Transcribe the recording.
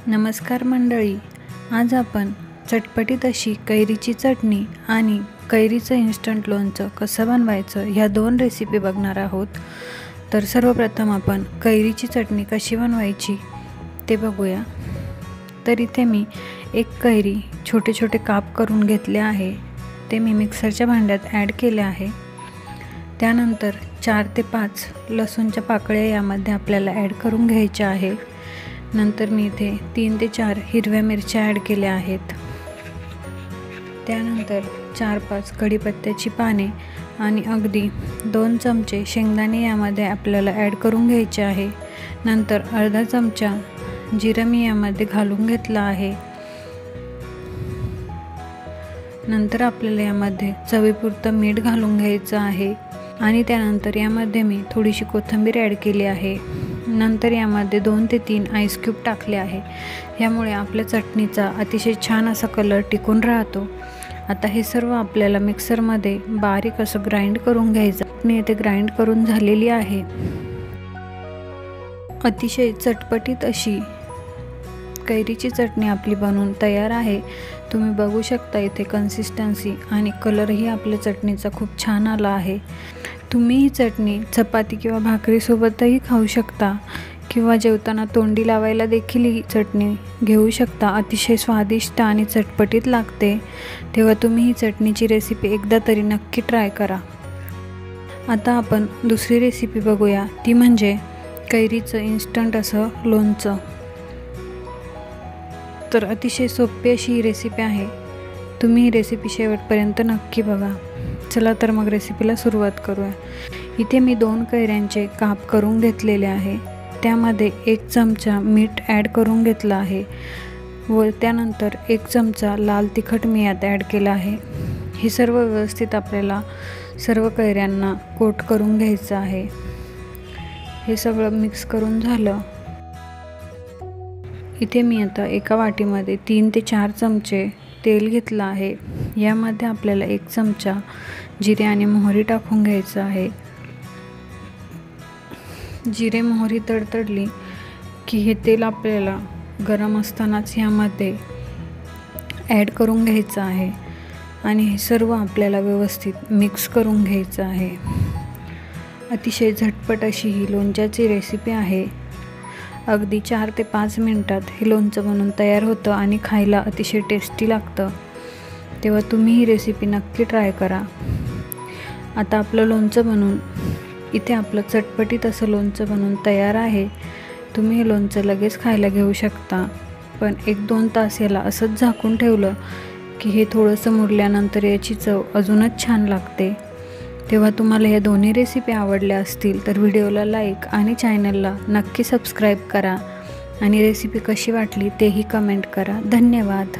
नमस्कार मंडळी, आज आपण चटपटीत अशी कैरीची चटणी आणि कैरीचं इन्स्टंट लोणचं कसं बनवायचं ह्या दोन रेसिपी बघणार आहोत। तर सर्वप्रथम आपण कैरीची चटणी कशी बनवायची ते बघूया। तर इथे मी एक कैरी छोटे छोटे काप करून घेतले आहे, ते मी मिक्सरच्या भांड्यात ॲड केले आहे। त्यानंतर 4 ते 5 लसूणच्या पाकळ्या यामध्ये आपल्याला ॲड करून घ्यायच्या आहे। नंतर मी इथे 3 ते 4 हिरव्या मिरच्या ॲड केल्या आहेत। त्यानंतर 4-5 कढीपत्त्याची पाने आणि अगदी 2 चमचे शेंगदाणे यामध्ये आपल्याला ॲड करून घ्यायचे आहे। नंतर अर्धा चमचा जिरं मी यामध्ये घालून घेतला आहे। नंतर आपल्याला यामध्ये चवीपुरतं मीठ घालून घ्यायचं आहे आणि त्यानंतर यामध्ये मी थोडीशी कोथिंबीर ॲड केली आहे। नंतर यामध्ये 2 ते 3 आईस क्यूब टाकले आहे, यामुळे आपल्या चटणीचा अतिशय छान असा कलर टिकून राहतो। आता हे सर्व आपल्याला मिक्सरमध्ये बारीक असं ग्राइंड करून घ्यायचं। चटणी इथे ग्राइंड करून झालेली आहे। अतिशय चटपटीत अशी कैरीची चटणी आपली बनवून तयार आहे। तुम्ही बघू शकता इथे कन्सिस्टन्सी आणि कलरही आपल्या चटणीचा खूप छान आला आहे। तुम्ही ही चटणी चपाती किंवा भाकरीसोबतही खाऊ शकता किंवा जेवताना तोंडी लावायला देखील ही चटणी घेऊ शकता। अतिशय स्वादिष्ट आणि चटपटीत लागते, तेव्हा तुम्ही ही चटणीची रेसिपी एकदा तरी नक्की ट्राय करा। आता आपण दुसरी रेसिपी बघूया, ती म्हणजे कैरीचं इन्स्टंट असं लोणचं। तर अतिशय सोपी अशी ही रेसिपी आहे, तुम्ही ही रेसिपी शेवटपर्यंत नक्की बघा। चला तर मग रेसिपीला सुरुवात करूया। इथे मी 2 कैऱ्यांचे काप करून घेतलेले आहे, त्यामध्ये 1 चमचा मीठ ॲड करून घेतला आहे व त्यानंतर 1 चमचा लाल तिखट मी यात ॲड केला आहे। हे सर्व व्यवस्थित आपल्याला सर्व कैऱ्यांना कोट करून घ्यायचं आहे। हे सगळं मिक्स करून झालं। इथे मी आता एका वाटीमध्ये 3 ते 4 चमचे तेल घेतलं आहे, यामध्ये आपल्याला 1 चमचा जिरे आणि मोहरी टाकून घ्यायचं आहे। जिरे मोहरी तडतडली की हे तेल आपल्याला गरम असतानाच यामध्ये ॲड करून घ्यायचं आहे आणि हे सर्व आपल्याला व्यवस्थित मिक्स करून घ्यायचं आहे। अतिशय झटपट अशी ही लोणच्याची रेसिपी आहे। अगदी 4 ते 5 मिनिटात हे लोणचं बनून तयार होतं आणि खायला अतिशय टेस्टी लागतं, तेव्हा तुम्ही ही रेसिपी नक्की ट्राय करा। आता आपलं लोणचं बनून इथे आपलं चटपटीत असं लोणचं बनून तयार आहे। तुम्ही हे लोणचं लगेच खायला घेऊ शकता, पण 1-2 तास याला असंच झाकून ठेवलं की हे थोडंसं मुरल्यानंतर याची चव अजूनच छान लागते। तेव्हा तुम्हाला या दोन्ही रेसिपी आवडल्या असतील तर व्हिडिओला लाईक आणि चॅनलला नक्की सबस्क्राईब करा आणि रेसिपी कशी वाटली तेही कमेंट करा। धन्यवाद।